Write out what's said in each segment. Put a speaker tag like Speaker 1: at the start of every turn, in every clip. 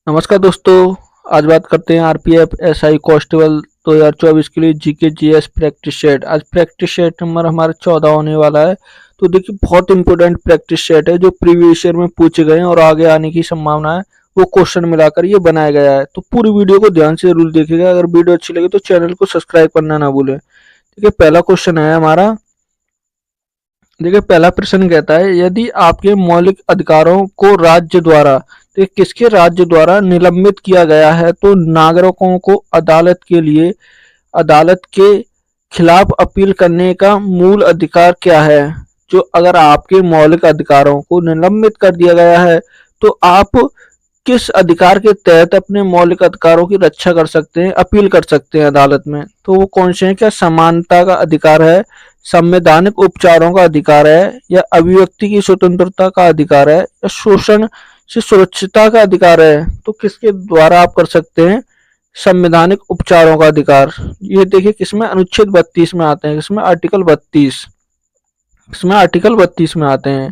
Speaker 1: नमस्कार दोस्तों। आज बात करते हैं आरपीएफ एसआई कांस्टेबल 2024 के लिए जीके जीएस प्रैक्टिस सेट। आज प्रैक्टिस सेट नंबर हमारा 14 होने वाला है। तो देखिए, बहुत इंपॉर्टेंट प्रैक्टिस सेट है जो प्रीवियस ईयर में पूछे गए हैं और आगे आने की संभावना है। वो क्वेश्चन मिलाकर ये बनाया गया है। तो पूरी वीडियो को ध्यान से जरूर देखिएगा। अगर वीडियो अच्छी लगे तो चैनल को सब्सक्राइब करना ना भूलें। देखिए, पहला क्वेश्चन है हमारा। देखिए, पहला प्रश्न कहता है, यदि आपके मौलिक अधिकारों को राज्य द्वारा, तो किसके राज्य द्वारा निलंबित किया गया है, तो नागरिकों को अदालत के खिलाफ अपील करने का मूल अधिकार क्या है। जो अगर आपके मौलिक अधिकारों को निलंबित कर दिया गया है तो आप किस अधिकार के तहत अपने मौलिक अधिकारों की रक्षा कर सकते हैं, अपील कर सकते हैं अदालत में। तो वो कौन से हैं? क्या समानता का अधिकार है, संवैधानिक उपचारों का अधिकार है, या अभिव्यक्ति की स्वतंत्रता का अधिकार है, या शोषण से सुरक्षितता का अधिकार है। तो किसके द्वारा आप कर सकते हैं? संवैधानिक उपचारों का अधिकार। ये देखिए किसमें अनुच्छेद 32 में आते हैं, किसमें? आर्टिकल 32, इसमें आर्टिकल 32 में आते हैं।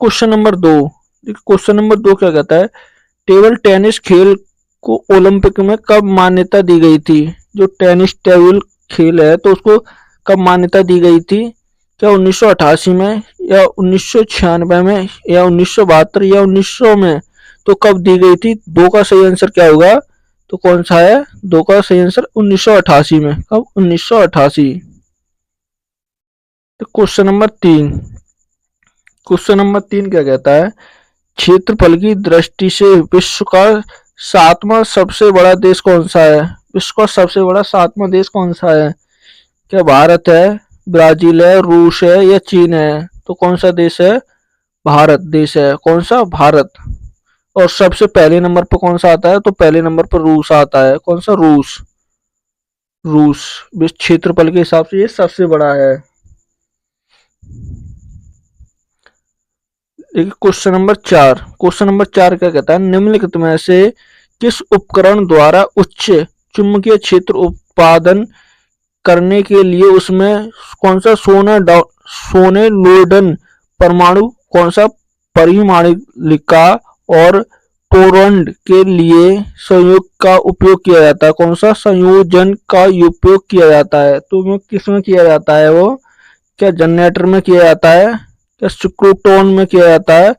Speaker 1: Question number 2। क्वेश्चन नंबर 2 क्या कहता है, टेबल टेनिस खेल को ओलंपिक में कब मान्यता दी गई थी। जो टेनिस टेबल खेल है तो उसको कब मान्यता दी गई थी? क्या 1988 में, या 1996 में, या 1972, या 1900 में? तो कब दी गई थी? दो का सही आंसर क्या होगा? तो कौन सा है? दो का सही आंसर 1988 में। कब? 1988। तो क्वेश्चन नंबर 3। क्वेश्चन नंबर 3 क्या कहता है, क्षेत्रफल की दृष्टि से विश्व का 7वां सबसे बड़ा देश कौन सा है। विश्व का सबसे बड़ा 7वां देश कौन सा है? क्या भारत है, ब्राजील है, रूस है, या चीन है? तो कौन सा देश है? भारत देश है। कौन सा? भारत। और सबसे पहले नंबर पर कौन सा आता है? तो पहले नंबर पर रूस आता है। कौन सा? रूस। रूस विश्व क्षेत्रफल के हिसाब से ये सबसे बड़ा है। देखिए क्वेश्चन नंबर 4। क्वेश्चन नंबर 4 क्या कहता है, निम्नलिखित में से किस उपकरण द्वारा उच्च चुंबकीय क्षेत्र उत्पादन करने के लिए उसमें कौन सा सोने लोडन परमाणु कौन सा परिमाणिका और टोरंड के लिए संयोग का उपयोग किया जाता है। कौन सा संयोजन का उपयोग किया जाता है? तो वो किस में किया जाता है? वो क्या जनरेटर में किया जाता है, या सिक्रोटोन में किया जाता है,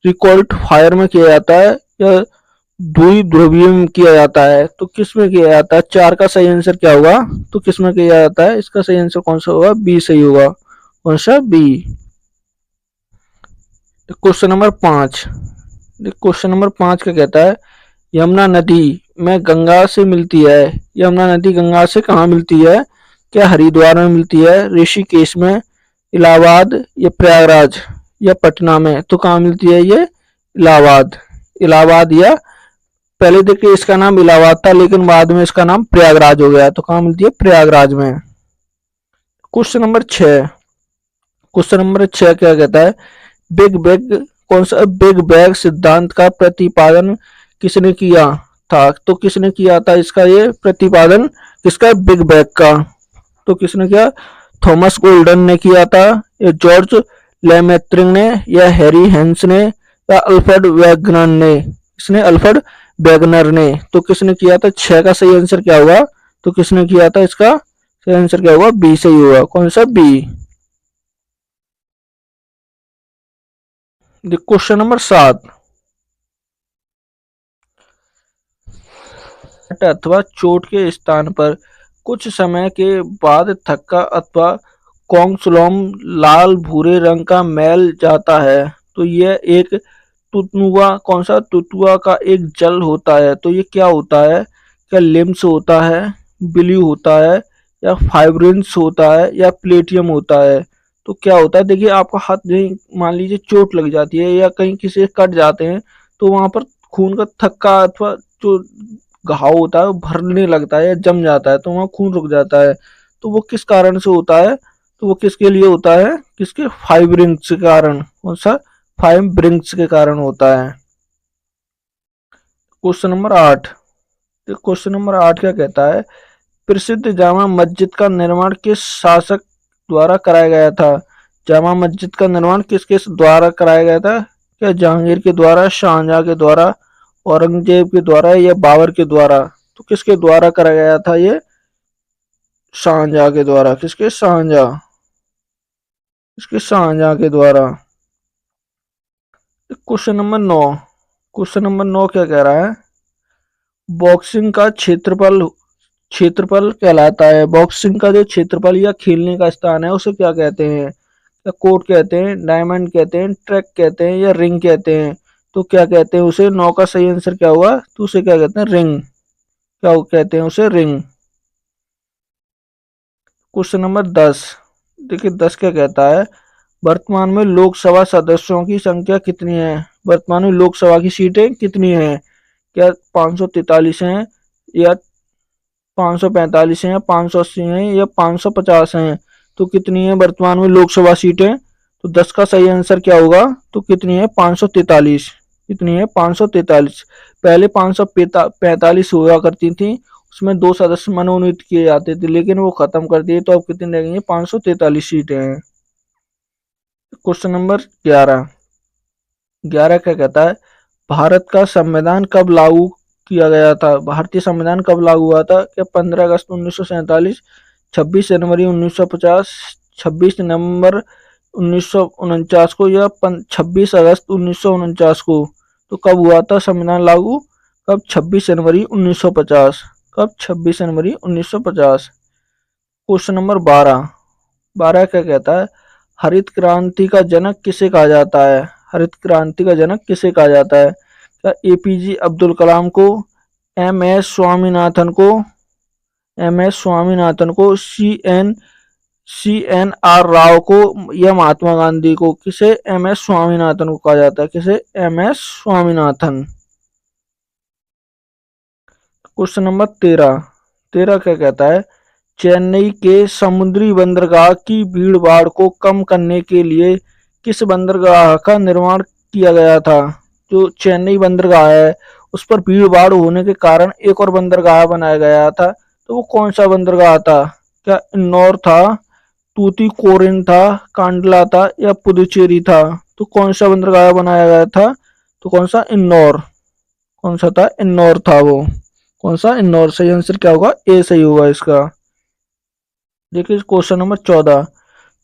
Speaker 1: रिकॉल्ट फायर में किया जाता है, या द्विध्रुवीय में किया जाता है? तो किस में किया जाता है? 4 का सही आंसर क्या होगा? तो किस में किया जाता है? इसका सही आंसर कौन सा होगा? बी सही होगा। कौन सा? B. Question number 5। Question number 5 क्या कहता है, यमुना नदी में गंगा से मिलती है। यमुना नदी गंगा से कहाँ मिलती है? क्या हरिद्वार में मिलती है, ऋषिकेश में, इलाहाबाद, या प्रयागराज, या पटना में? तो कहाँ मिलती है ये? इलाहाबाद। इलाहाबाद, या पहले देखिए इसका नाम इलाहाबाद था लेकिन बाद में इसका नाम प्रयागराज हो गया। तो कहाँ मिलती है? प्रयागराज में। Question number 6। क्वेश्चन नंबर 6 क्या कहता है, बिग बैग कौन सा बिग बैग सिद्धांत का प्रतिपादन किसने किया था? तो किसने किया था इसका ये प्रतिपादन? किसका? बिग बैग का। तो किसने किया? थॉमस गोल्डन ने किया था, या जॉर्ज लेमेत्रिंग ने, या हैरी हेंस ने, या अल्फ्रेड वैगनर ने? इसने अल्फ्रेड वैगनर ने। तो किसने किया था? 6 का सही आंसर क्या होगा? तो किसने किया था? इसका सही आंसर क्या होगा? बी सही होगा। कौन सा? बी। Question number 7। अथवा चोट के स्थान पर कुछ समय के बाद थक्का अथवा कोंगस्लोम लाल भूरे रंग का मैल जाता है। तो यह एक तुतनुआ कौन सा? तुतुआ का एक जल होता है। तो ये क्या होता है? क्या लिम्स होता है, ब्लू होता है, या फाइब्रिन्स होता है, या प्लेटियम होता है? तो क्या होता है? देखिए आपका हाथ नहीं, मान लीजिए चोट लग जाती है या कहीं किसी कट जाते हैं तो वहां पर खून का थक्का अथवा जो घाव होता है वो भरने लगता है या जम जाता है तो वहां खून रुक जाता है। तो वो किस कारण से होता है? तो वो किसके लिए होता है? किसके? फाइब्रिंग्स के कारण। कौन सा? फाइब्रिंग्स के कारण होता है। Question number 8। क्वेश्चन नंबर 8 क्या कहता है, प्रसिद्ध जामा मस्जिद का निर्माण किस शासक द्वारा कराया गया था? जामा मस्जिद का निर्माण किस किस द्वारा कराया गया था? क्या जहांगीर के द्वारा, शाहजहां के द्वारा, औरंगजेब के द्वारा या बाबर के द्वारा? तो किसके द्वारा करा गया था ये? शाहजहां के द्वारा। किसके? शाहजहां। इसके शाहजहां के द्वारा। Question number 9। क्वेश्चन नंबर 9 क्या कह रहा है? बॉक्सिंग का क्षेत्रफल क्षेत्रफल कहलाता है। बॉक्सिंग का जो क्षेत्रफल या खेलने का स्थान है उसे क्या कहते हैं? या कोर्ट कहते हैं, डायमंड कहते हैं, ट्रैक कहते हैं या रिंग कहते हैं? तो क्या कहते हैं उसे? 9 का सही आंसर क्या हुआ? तो उसे क्या कहते हैं? रिंग। क्या कहते हैं उसे? रिंग। Question number 10। देखिए 10 क्या कहता है? वर्तमान में लोकसभा सदस्यों की संख्या कितनी है? वर्तमान में लोकसभा की सीटें कितनी हैं? क्या 543 हैं या 545 हैं या 580 हैं या 550 हैं? तो कितनी है वर्तमान में लोकसभा सीटें? तो 10 का सही आंसर क्या होगा? तो कितनी है? 543। कितनी है? 543। पहले 545 हुआ करती थी, उसमें 2 सदस्य मनोनीत किए जाते थे, लेकिन वो खत्म कर दिए। तो अब कितनी रह गई है? 543 सीटें हैं। Question number 11। 11 क्या कहता है? भारत का संविधान कब लागू किया गया था? भारतीय संविधान कब लागू हुआ था? क्या 15 अगस्त 1947, 26 जनवरी 1950, 26 नवंबर 1949 को या 26 अगस्त 1949 को? तो कब हुआ था संविधान लागू? कब? 26 जनवरी 1950। कब? 26 जनवरी 1950। Question number 12। 12 क्या कहता है? हरित क्रांति का जनक किसे कहा जाता है? हरित क्रांति का जनक किसे कहा जाता है? क्या एपीजे अब्दुल कलाम को, एम एस स्वामीनाथन को, सी एन आर राव को या महात्मा गांधी को? किसे? एम एस स्वामीनाथन को कहा जाता है। किसे? M S Swaminathan. Question number 13। 13 क्या कहता है? चेन्नई के समुद्री बंदरगाह की भीड़ भाड़ को कम करने के लिए किस बंदरगाह का निर्माण किया गया था? जो चेन्नई बंदरगाह है उस पर भीड़ भाड़ होने के कारण एक और बंदरगाह बनाया गया था। तो वो कौन सा बंदरगाह था? क्या इन्नौर था, तूतीकोरिन था, कांडला था या पुदुचेरी था? तो कौन सा बंदरगाह बनाया गया था? तो कौन सा? इन्नौर। कौन सा था? इन्नौर था वो। कौन सा? इन्नौर। सही आंसर क्या होगा? ए सही होगा इसका। देखिए क्वेश्चन नंबर 14।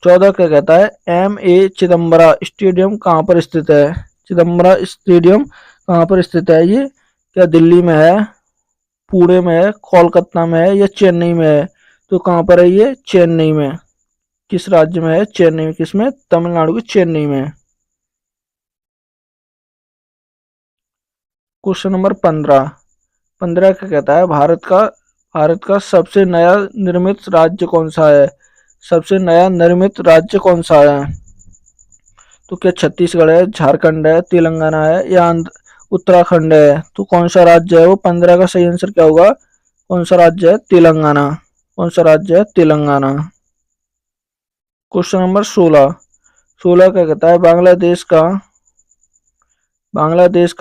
Speaker 1: 14 क्या कहता है? एम ए चिदम्बरा स्टेडियम कहाँ पर स्थित है? चिदम्बरा स्टेडियम कहाँ पर स्थित है ये? क्या दिल्ली में है, पुणे में है, कोलकाता में है या चेन्नई में है? तो कहाँ पर है ये? चेन्नई में। किस राज्य में है? चेन्नई में। किसमें? तमिलनाडु के चेन्नई में। Question number 15। 15 क्या कहता है? भारत का सबसे नया निर्मित राज्य कौन सा है? सबसे नया निर्मित राज्य कौन सा है? तो क्या छत्तीसगढ़ है, झारखंड है, तेलंगाना है या उत्तराखंड है? तो कौन सा राज्य है वो? 15 का सही आंसर क्या होगा? कौन सा राज्य है? तेलंगाना। कौन सा राज्य है? तेलंगाना। Question number 16। 16 क्या कहता है? बांग्लादेश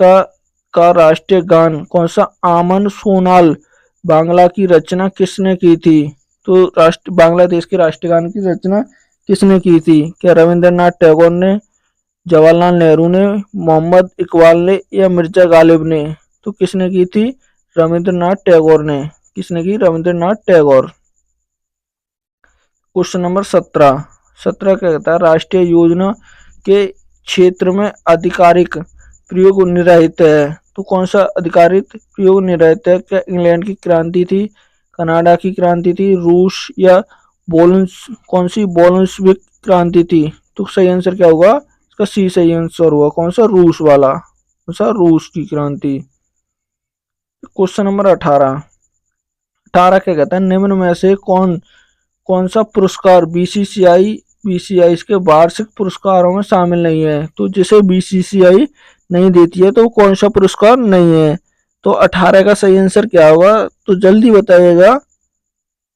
Speaker 1: का राष्ट्रीय गान कौन सा? आमन सोनाल बांग्ला की रचना किसने की थी? तो बांग्लादेश के राष्ट्रीय गान की रचना किसने की थी? क्या रविंद्रनाथ टैगोर ने, जवाहरलाल नेहरू ने, मोहम्मद इकबाल ने या मिर्जा गालिब ने? तो किसने की थी? रविंद्रनाथ टैगोर ने। किसने की? रविंद्रनाथ टैगोर। Question number 17। 17 क्या कहता है? राष्ट्रीय योजना के क्षेत्र में आधिकारिक प्रयोग निरहित है। तो कौन सा आधिकारिक प्रयोग निरहित है? क्या इंग्लैंड की क्रांति थी, कनाडा की क्रांति थी, रूस या कौन सी बोल्शेविक क्रांति थी? तो सही आंसर क्या होगा? इसका सी सही आंसर हुआ। कौन सा? रूस वाला। कौन सा? रूस की क्रांति। Question number 18। 18 क्या कहता है? निम्न में से कौन कौन सा पुरस्कार बीसीसीआई इसके वार्षिक पुरस्कारों में शामिल नहीं है? तो जिसे बीसीसीआई नहीं देती है तो कौन सा पुरस्कार नहीं है? तो 18 का सही आंसर क्या होगा? तो जल्दी बताइएगा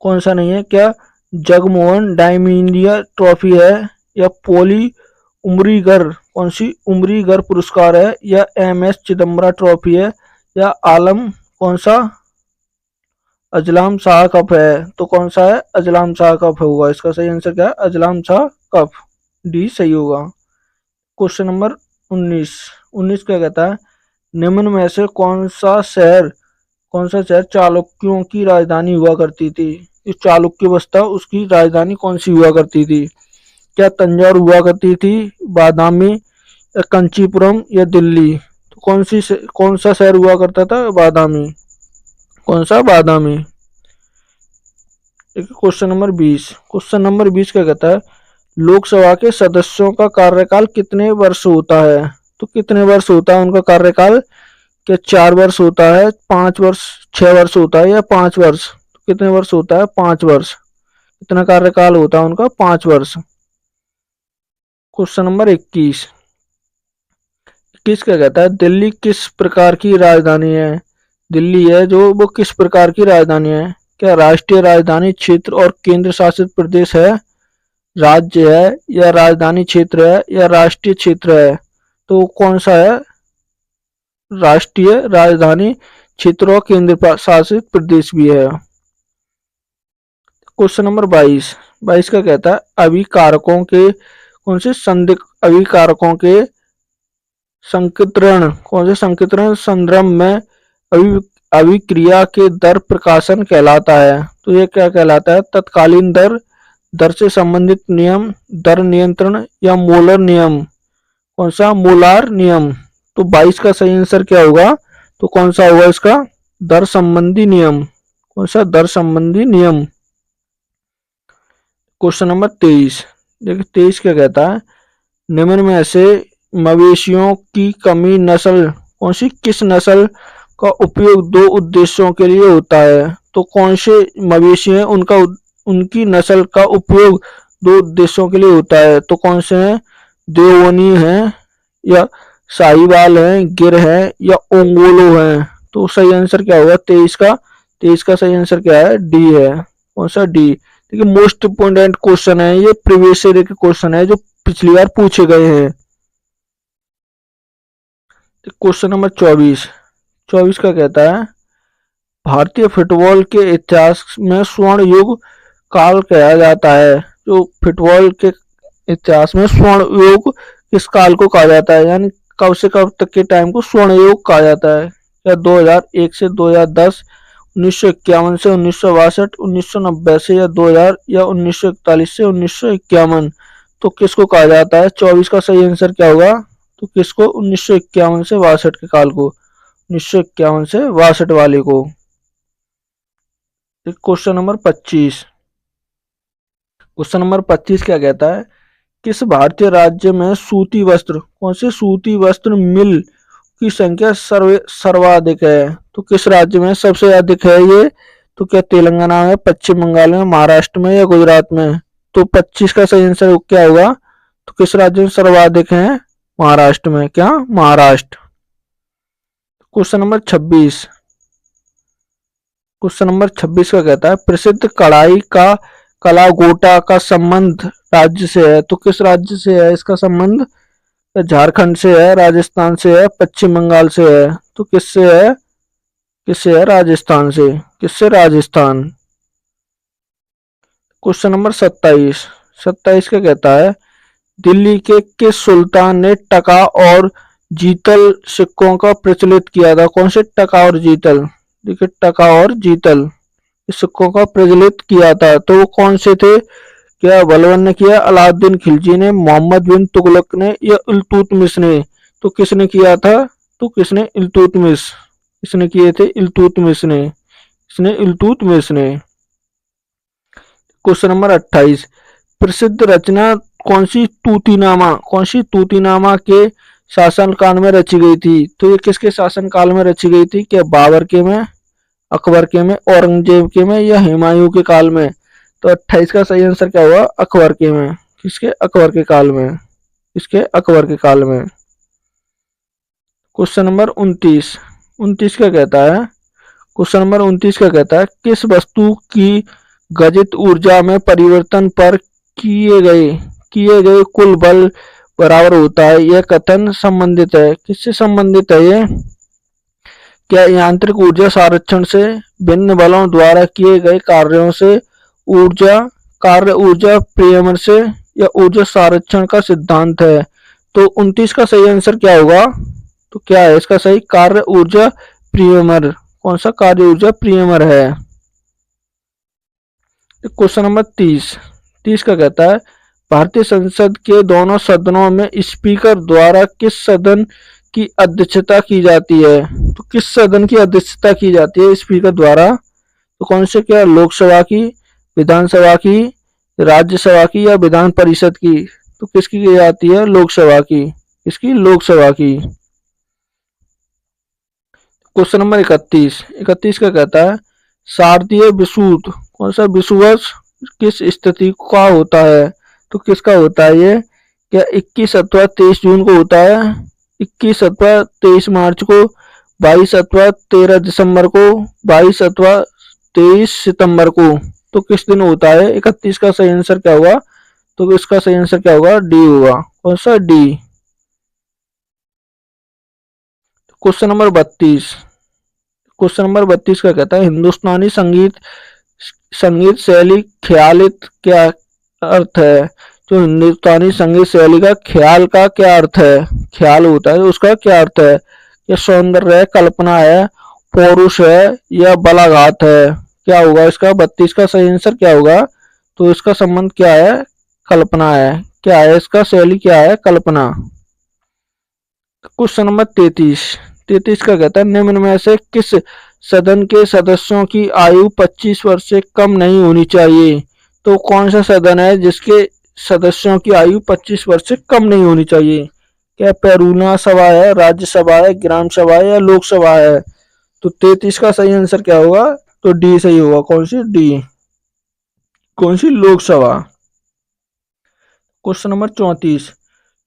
Speaker 1: कौन सा नहीं है। क्या जगमोहन डायमंडिया ट्रॉफी है या पोली उमरीगर, कौन सी? उमरीगर पुरस्कार है या एम एस चिदम्बरा ट्रॉफी है या आलम कौन सा? अजलाम शाह कप है। तो कौन सा है? अजलाम शाह कप होगा। इसका सही आंसर क्या है? अजलाम शाह कप। डी सही होगा। Question number 19। 19 क्या कहता है? निम्न में से कौन सा शहर चालुक्यों की राजधानी हुआ करती थी? इस चालुक्य अवस्था उसकी राजधानी कौन सी हुआ करती थी? क्या तंजौर हुआ करती थी, बादामी, या कंचीपुरम, या दिल्ली? तो कौन सा शहर हुआ करता था? बादामी। कौन सा? बादामी। क्वेश्चन नंबर 20 क्या कहता है? लोकसभा के सदस्यों का कार्यकाल कितने वर्ष होता है? तो कितने वर्ष होता है उनका कार्यकाल? क्या 4 वर्ष होता है, 5 वर्ष, 6 वर्ष होता है, या 5 वर्ष? तो कितने वर्ष होता है? 5 वर्ष। कितना कार्यकाल होता है उनका? 5 वर्ष। क्वेश्चन नंबर 21 21 क्या कहता है? दिल्ली किस प्रकार की राजधानी है? दिल्ली है जो, वो किस प्रकार की राजधानी है? क्या राष्ट्रीय राजधानी क्षेत्र और केंद्र शासित प्रदेश है, राज्य है, या राजधानी क्षेत्र है, या राष्ट्रीय क्षेत्र है? तो कौन सा है? राष्ट्रीय राजधानी क्षेत्र और केंद्र शासित प्रदेश भी है। क्वेश्चन नंबर 22 का कहता है? अभिकारकों के कौन से अभिकारकों के संकिरण संदर्भ में अभिक्रिया के दर प्रकाशन कहलाता है? तो ये क्या कहलाता है? तत्कालीन दर, दर से संबंधित नियम, दर नियंत्रण, या मोलर नियम? कौन सा? मोलार नियम। तो 22 का सही आंसर क्या होगा? तो कौन सा होगा इसका? दर संबंधी नियम। कौन सा? दर संबंधी नियम। क्वेश्चन नंबर 23 देखिए 23 क्या कहता है? निम्न में से मवेशियों की कमी नस्ल कौन सी, किस नस्ल का उपयोग दो उद्देश्यों के लिए होता है? तो कौन से मवेशी हैं उनकी नस्ल का उपयोग दो उद्देश्यों के लिए होता है? तो कौन से हैं? देवनी है, या साहिवाल है, गिर है, या ओंगोलो है? तो सही आंसर क्या होगा 23 का सही आंसर क्या है? डी है। कौन सा? डी। देखिए मोस्ट इम्पोर्टेंट क्वेश्चन है ये, प्रीवियस ईयर के क्वेश्चन है जो पिछली बार पूछे गए हैं। क्वेश्चन नंबर 24 का कहता है? भारतीय फुटबॉल के इतिहास में स्वर्ण युग काल कहा जाता है। जो फुटबॉल के इतिहास में स्वर्ण युग किस काल को कहा जाता है, यानी कब से कब तक के टाइम को स्वर्ण युग कहा जाता है? या 2001 से 2010, 1951 से 1962, 1990 से, या 2000, या 1941 से 1951? तो किसको कहा जाता है? 24 का सही आंसर क्या होगा? तो किसको? 1951 से 62 के काल को, 1951 से 62 वाले को। क्वेश्चन नंबर 25 क्या कहता है? किस भारतीय राज्य में सूती वस्त्र कौन से सूती वस्त्र मिल की संख्या सर्वाधिक है? तो किस राज्य में सबसे अधिक है ये? तो क्या तेलंगाना में, पश्चिम बंगाल में, महाराष्ट्र में, या गुजरात में? तो 25 का सही आंसर क्या होगा? तो किस राज्य में सर्वाधिक है? महाराष्ट्र में। क्या? महाराष्ट्र। क्वेश्चन नंबर 26 का कहता है? प्रसिद्ध कढ़ाई का कलागोटा का संबंध राज्य से है। तो किस राज्य से है इसका संबंध? झारखंड से है, राजस्थान से है, पश्चिम बंगाल से है? तो किससे है? राजस्थान से। किससे? राजस्थान। क्वेश्चन नंबर 27 क्या कहता है? दिल्ली के किस सुल्तान ने टका और जीतल सिक्कों का प्रचलित किया था? कौन से? टका और जीतल। देखिए टका और जीतल सिक्कों का प्रचलित किया था, तो वो कौन से थे? क्या बलबन ने किया, अलाउद्दीन खिलजी ने, मोहम्मद बिन तुगलक ने, या इल्तुतमिश ने? तो किसने किया था? तो किसने? इल्तुतमिश। किसने किए थे? इल्तुतमिश ने। इल्तुतमिश ने। क्वेश्चन नंबर 28 प्रसिद्ध रचना कौन सी तूतीनामा के शासनकाल में रची गई थी? तो ये किसके शासनकाल में रची गई थी? क्या बाबर के में, अकबर के में, औरंगजेब के में, या हुमायूं के काल में? तो 28 का सही आंसर क्या हुआ? अकबर के में। किसके? अकबर के काल में। किसके? अकबर के काल में। क्वेश्चन नंबर 29 क्या कहता है? किस वस्तु की गतिज ऊर्जा में परिवर्तन पर किए गए कुल बल बराबर होता है? यह कथन संबंधित है। किससे संबंधित है ये? क्या यांत्रिक ऊर्जा संरक्षण से, भिन्न बलों द्वारा किए गए कार्यों से, कार्य ऊर्जा प्रेरण से, या ऊर्जा संरक्षण का सिद्धांत है? तो 29 का सही आंसर क्या होगा? तो क्या है इसका सही? कार्य ऊर्जा प्रियमर। कौन सा कार्य ऊर्जा प्रियमर है? क्वेश्चन नंबर 30 का कहता है भारतीय संसद के दोनों सदनों में स्पीकर द्वारा किस सदन की अध्यक्षता की जाती है? तो किस सदन की अध्यक्षता की जाती है स्पीकर द्वारा? तो कौन से? क्या लोकसभा की, विधानसभा की, राज्यसभा की या विधान परिषद की? तो किसकी की जाती है? लोकसभा की। इसकी लोकसभा की। क्वेश्चन नंबर 31 का कहता है शारदीय विषुवत। कौन सा विषुवत किस स्थिति का होता है? तो किसका होता है ये? क्या 21 अथवा 23 जून को होता है, 21 अथवा 23 मार्च को, 22 अथवा 13 दिसंबर को, 22 अथवा 23 सितंबर को? तो किस दिन होता है? 31 का सही आंसर क्या होगा? तो इसका सही आंसर क्या होगा? डी होगा। कौन सा? डी। क्वेश्चन नंबर 32 का कहता है हिंदुस्तानी संगीत संगीत शैली ख्यालित क्या अर्थ है? जो हिंदुस्तानी संगीत शैली का ख्याल का क्या अर्थ है? ख्याल होता है उसका क्या अर्थ है? ये सौंदर्य है, कल्पना है, पौरुष है या बलाघात है? क्या होगा इसका? 32 का सही आंसर क्या होगा? तो इसका संबंध क्या है? कल्पना है। क्या है इसका? शैली क्या है? कल्पना। क्वेश्चन नंबर 33 का कहता है निम्न में से किस सदन के सदस्यों की आयु 25 वर्ष से कम नहीं होनी चाहिए? तो कौन सा सदन है जिसके सदस्यों की आयु 25 वर्ष से कम नहीं होनी चाहिए? क्या पेरूना सभा है, राज्यसभा है, ग्राम सभा है या लोकसभा है? तो 33 का सही आंसर क्या होगा? तो डी सही होगा। कौन सी? डी। कौन सी? लोकसभा। क्वेश्चन नंबर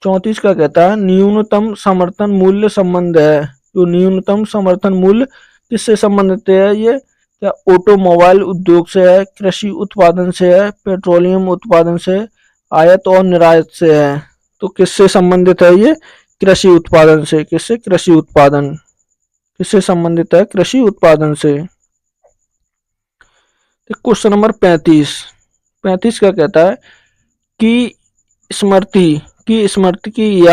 Speaker 1: 34 का कहता है न्यूनतम समर्थन मूल्य संबंध है। जो न्यूनतम समर्थन मूल्य किससे संबंधित है? ये क्या ऑटोमोबाइल उद्योग से है, कृषि उत्पादन से है, पेट्रोलियम उत्पादन से, आयात और निर्यात से है? तो किससे संबंधित है ये? कृषि उत्पादन से। किससे? कृषि उत्पादन। किससे संबंधित है? कृषि उत्पादन से। क्वेश्चन नंबर 35 का कहता है कि स्मृति की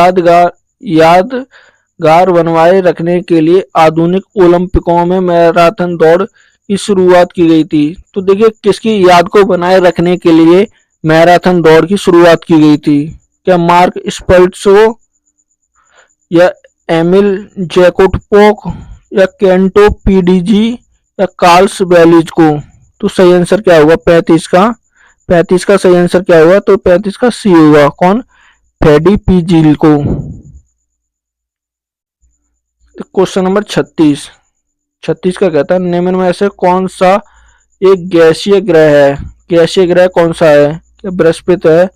Speaker 1: यादगार बनवाए रखने के लिए आधुनिक ओलंपिकों में मैराथन दौड़ की शुरुआत की गई थी। तो देखिए किसकी याद को बनाए रखने के लिए मैराथन दौड़ की शुरुआत की गई थी? क्या मार्क स्पिल्ट्सो या एमिल जैकोटपोक या केंटो पीडीजी या कार्ल्स बैलिज को? तो सही आंसर क्या होगा 35 का सही आंसर क्या होगा? तो 35 का सी होगा। कौन? फ्रेडी पीजिल को। क्वेश्चन नंबर 36 का कहता है निम्न में से कौन सा एक गैसीय ग्रह है? गैसीय ग्रह कौन सा है? क्या बृहस्पति है,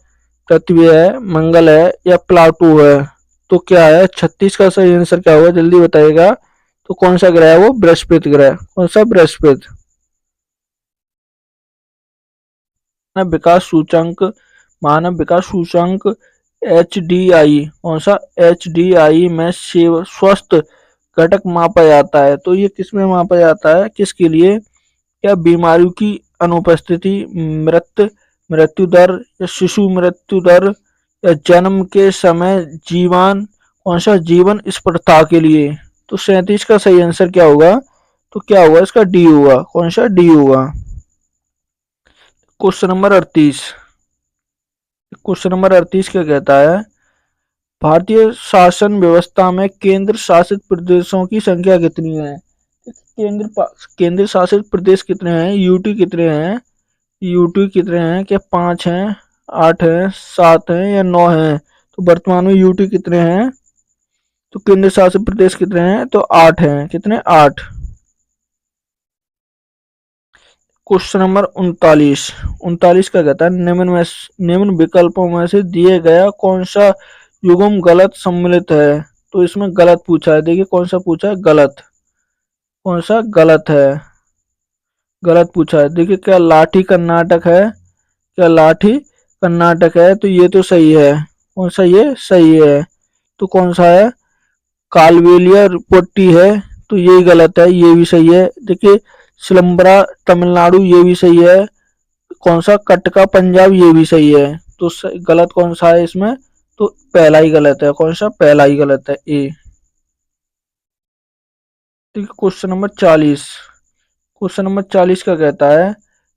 Speaker 1: पृथ्वी है, मंगल है या प्लाटो है? तो क्या है 36 का सही आंसर क्या होगा? जल्दी बताइएगा। तो कौन सा ग्रह है वो? बृहस्पति ग्रह। कौन सा? बृहस्पति। मानव विकास सूचकांक HDI। कौन सा? HDI में स्वस्थ घटक मापा जाता है। तो ये किस में मापा जाता है? किसके लिए? क्या बीमारियों की अनुपस्थिति, मृत्यु दर या शिशु मृत्यु दर या जन्म के समय जीवन? कौन सा? जीवन स्पर्धा के लिए। तो 37 का सही आंसर क्या होगा? तो क्या होगा इसका? डी होगा। कौन सा? डी होगा। क्वेश्चन नंबर 38 क्या कहता है भारतीय शासन व्यवस्था में केंद्र शासित प्रदेशों की संख्या कितनी है? केंद्र शासित प्रदेश कितने हैं? यूटी कितने हैं? क्या 5 हैं, 8 हैं, 7 हैं या 9 हैं? तो वर्तमान में यूटी कितने हैं? तो केंद्र शासित प्रदेश कितने हैं? तो 8 हैं। कितने? 8। क्वेश्चन नंबर 39 का कहता है निम्न विकल्पों में से दिए गया कौन सा युग्म गलत सम्मिलित है? तो इसमें गलत पूछा है। देखिए कौन सा पूछा है? गलत। कौन सा? गलत है। गलत पूछा है। देखिए क्या लाठी कर्नाटक है? क्या लाठी कर्नाटक है? तो ये तो सही है। कौन सा? ये सही है। तो कौन सा है? कालवेलिया पोट्टी है। तो ये गलत है। ये भी सही है। देखिए सिलम्बरा तमिलनाडु, ये भी सही है। कौन सा? कटका पंजाब, ये भी सही है। तो गलत कौन सा है इसमें? तो पहला ही गलत है। कौन सा? पहला ही गलत है। ए। ठीक है, क्वेश्चन नंबर 40। क्वेश्चन नंबर 40 का कहता है,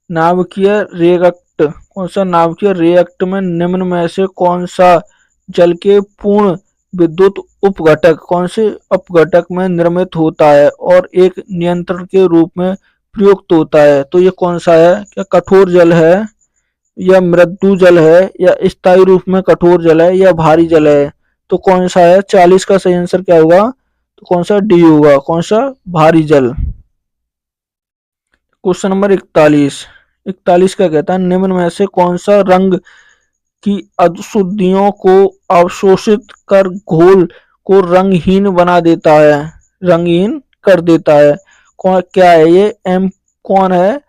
Speaker 1: नाभिकीय रेअक्ट, कौन सा नाभिकीय रेअक्ट में निम्न में से कौन सा जल के पूर्ण विद्युत उपघटक कौन से अपघटक में निर्मित होता है और एक नियंत्रण के रूप में प्रयुक्त होता है? तो ये कौन सा है? क्या कठोर जल है, या मृदु जल है, या स्थायी रूप में कठोर जल है, या भारी जल है? तो कौन सा है? 40 का सही आंसर क्या होगा? तो कौन सा? डी होगा। कौन सा? भारी जल। Question number 41। 41 का कहता है, निम्न में से कौन सा रंग की अशुद्धियों को अवशोषित कर घोल को रंगहीन बना देता है, रंगहीन कर देता है? कौन क्या है ये? एम कौन है?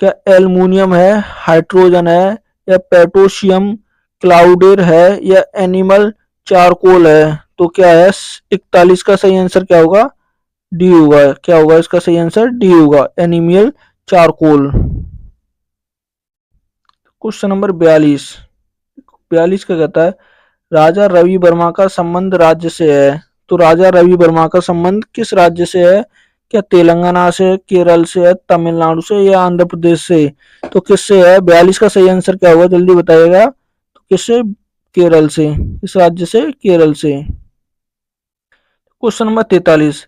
Speaker 1: क्या एल्युमिनियम है, हाइड्रोजन है, या पोटेशियम क्लाउडेर है, या एनिमल चारकोल है? तो क्या है? 41 का सही आंसर क्या होगा? डी होगा। क्या होगा इसका सही आंसर? डी होगा, एनिमल चारकोल। Question number 42। 42 का कहता है, राजा रवि वर्मा का संबंध राज्य से है। तो राजा रवि वर्मा का संबंध किस राज्य से है? क्या तेलंगाना से, केरल से है, तमिलनाडु से, या आंध्र प्रदेश से? तो किससे है? 42 का सही आंसर क्या होगा? जल्दी बताइएगा। तो किससे? केरल से। किस राज्य से? केरल से। Question number 43।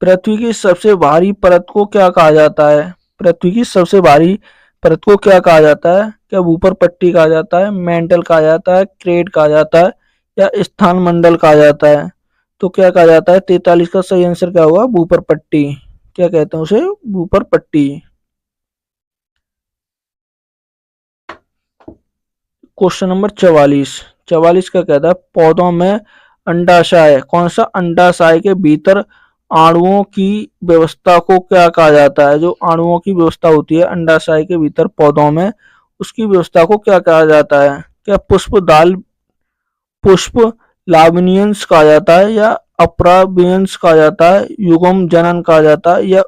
Speaker 1: पृथ्वी की सबसे भारी परत को क्या कहा जाता है? पृथ्वी की सबसे भारी परत को क्या कहा जाता है? क्या ऊपर पट्टी कहा जाता है, मेंटल कहा जाता है, क्रेट कहा जाता है, या स्थान मंडल कहा जाता है? तो क्या कहा जाता है? 43 का सही आंसर क्या होगा? ऊपर पट्टी। क्या कहते हैं उसे? ऊपर पट्टी। Question number 44। 44 का कहता है, पौधों में अंडाशय, कौन सा अंडाशय के भीतर अणुओं की व्यवस्था को क्या कहा जाता है? जो अणुओं की व्यवस्था होती है अंडाशय के भीतर पौधों में, उसकी व्यवस्था को क्या कहा जाता है? क्या पुष्प लावनियंस कहा जाता है, या अपराबियंस कहा जाता है, युग्म जनन कहा जाता है, या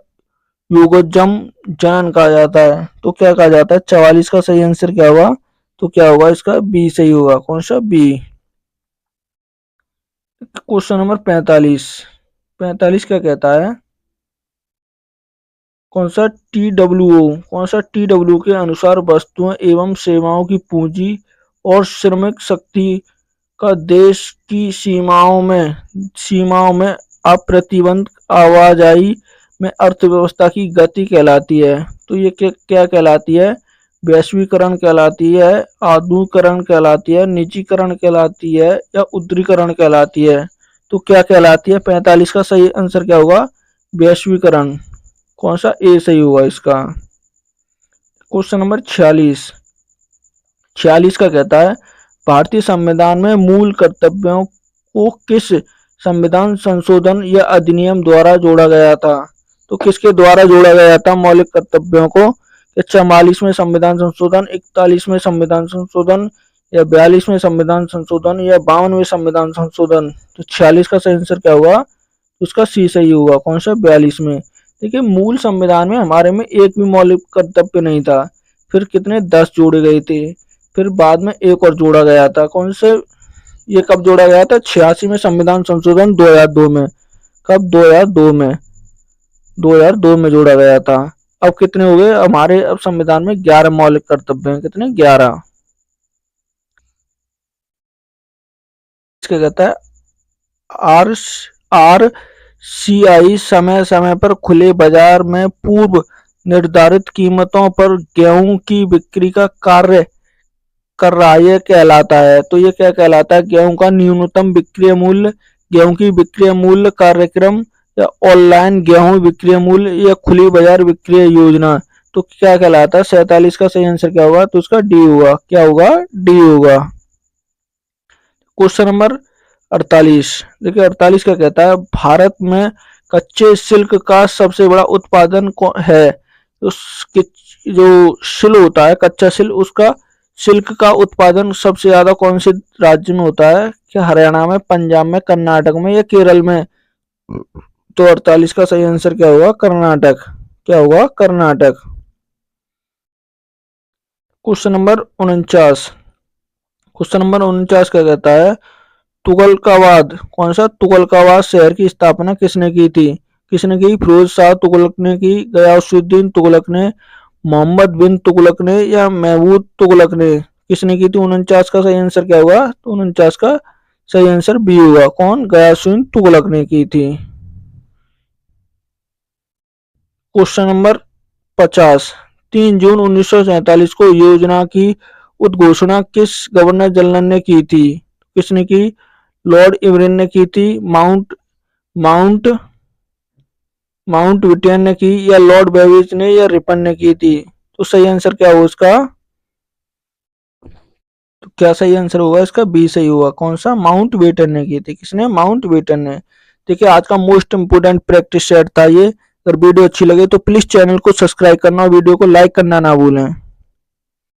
Speaker 1: युगजम जनन कहा जाता है? तो क्या कहा जाता है? 44 का सही आंसर क्या होगा? तो क्या होगा इसका? बी सही होगा। कौन सा? बी। Question number 45। 45 क्या कहता है? कौन सा? टी डब्ल्यू ओ, कौन सा? टी डब्ल्यू के अनुसार वस्तुओं एवं सेवाओं की पूंजी और श्रमिक शक्ति का देश की सीमाओं में अप्रतिबंध आवाजाही में अर्थव्यवस्था की गति कहलाती है। तो ये क्या कहलाती है? वैश्वीकरण कहलाती है, आधुनिकीकरण कहलाती है, निजीकरण कहलाती है, या उदारीकरण कहलाती है? तो क्या कहलाती है? 45 का सही आंसर क्या होगा? वैश्वीकरण। कौन सा? ए सही होगा इसका। Question number 46। 46 का कहता है, भारतीय संविधान में मूल कर्तव्यों को किस संविधान संशोधन या अधिनियम द्वारा जोड़ा गया था? तो किसके द्वारा जोड़ा गया था मौलिक कर्तव्यों को? 44 में संविधान संशोधन, 41 में संविधान संशोधन, या 42 में संविधान संशोधन, या 52 में संविधान संशोधन? तो 46 का सही आंसर क्या होगा? उसका सी सही होगा। कौन सा? 42 में। देखिए, मूल संविधान में हमारे में एक भी मौलिक कर्तव्य नहीं था। फिर कितने? 10 जोड़े गए थे। फिर बाद में एक और जोड़ा गया था। कौन से? ये कब जोड़ा गया था? 86 में संविधान संशोधन 2002 में। कब? 2002 में। 2002 में जोड़ा गया था। अब कितने हो गए हमारे? अब संविधान में 11 मौलिक कर्तव्य हैं। कितने? 11। इसका कहता है, आर आर सी आई समय समय पर खुले बाजार में पूर्व निर्धारित कीमतों पर गेहूं की बिक्री का कार्य कर रहा है। ये कहलाता है। तो ये क्या कहलाता है? गेहूं का न्यूनतम विक्रय मूल्य, गेहूं की विक्रय मूल्य कार्यक्रम, या ऑनलाइन गेहूं विक्रय मूल्य, या खुली बाजार विक्रय योजना? तो क्या कहलाता है? 47 का सही आंसर क्या होगा? तो उसका डी होगा। क्या होगा? डी होगा। Question number 48। देखिए, 48 का कहता है, भारत में कच्चे सिल्क का सबसे बड़ा उत्पादन है। उसके जो सिल होता है, कच्चा सिल, उसका सिल्क का उत्पादन सबसे ज्यादा कौन से राज्य में होता है? क्या हरियाणा में, पंजाब में, कर्नाटक में, या केरल में? तो 48 का सही आंसर क्या होगा? कर्नाटक। क्या होगा? Karnataka. Question number 49। Question number 49 क्या कहता है, तुगलकाबाद, कौन सा? तुगलकाबाद शहर की स्थापना किसने की थी? किसने की? फिरोज शाह तुगलक ने की, गयासुद्दीन तुगलक ने, मोहम्मद बिन तुगलक ने या महमूद तुगलक ने? किसने की थी? 49 का सही आंसर क्या हुआ? तो 49 का सही आंसर बी हुआ। कौन? गयासुद्दीन तुगलक ने की थी। Question number 50। 3 जून 1947 को योजना की उद्घोषणा किस गवर्नर जनरल ने की थी? किसने की? लॉर्ड इरविन ने की थी, माउंट माउंटबेटन ने की, या लॉर्ड बेविज ने, या रिपन ने की थी? तो सही आंसर क्या होगा इसका? तो क्या सही आंसर होगा इसका? बी सही होगा। कौन सा? माउंटबेटन ने की थी। किसने? माउंटबेटन ने। देखिए आज का मोस्ट इंपोर्टेंट प्रैक्टिस सेट था ये। अगर वीडियो अच्छी लगे तो प्लीज चैनल को सब्सक्राइब करना और वीडियो को लाइक करना ना भूलें।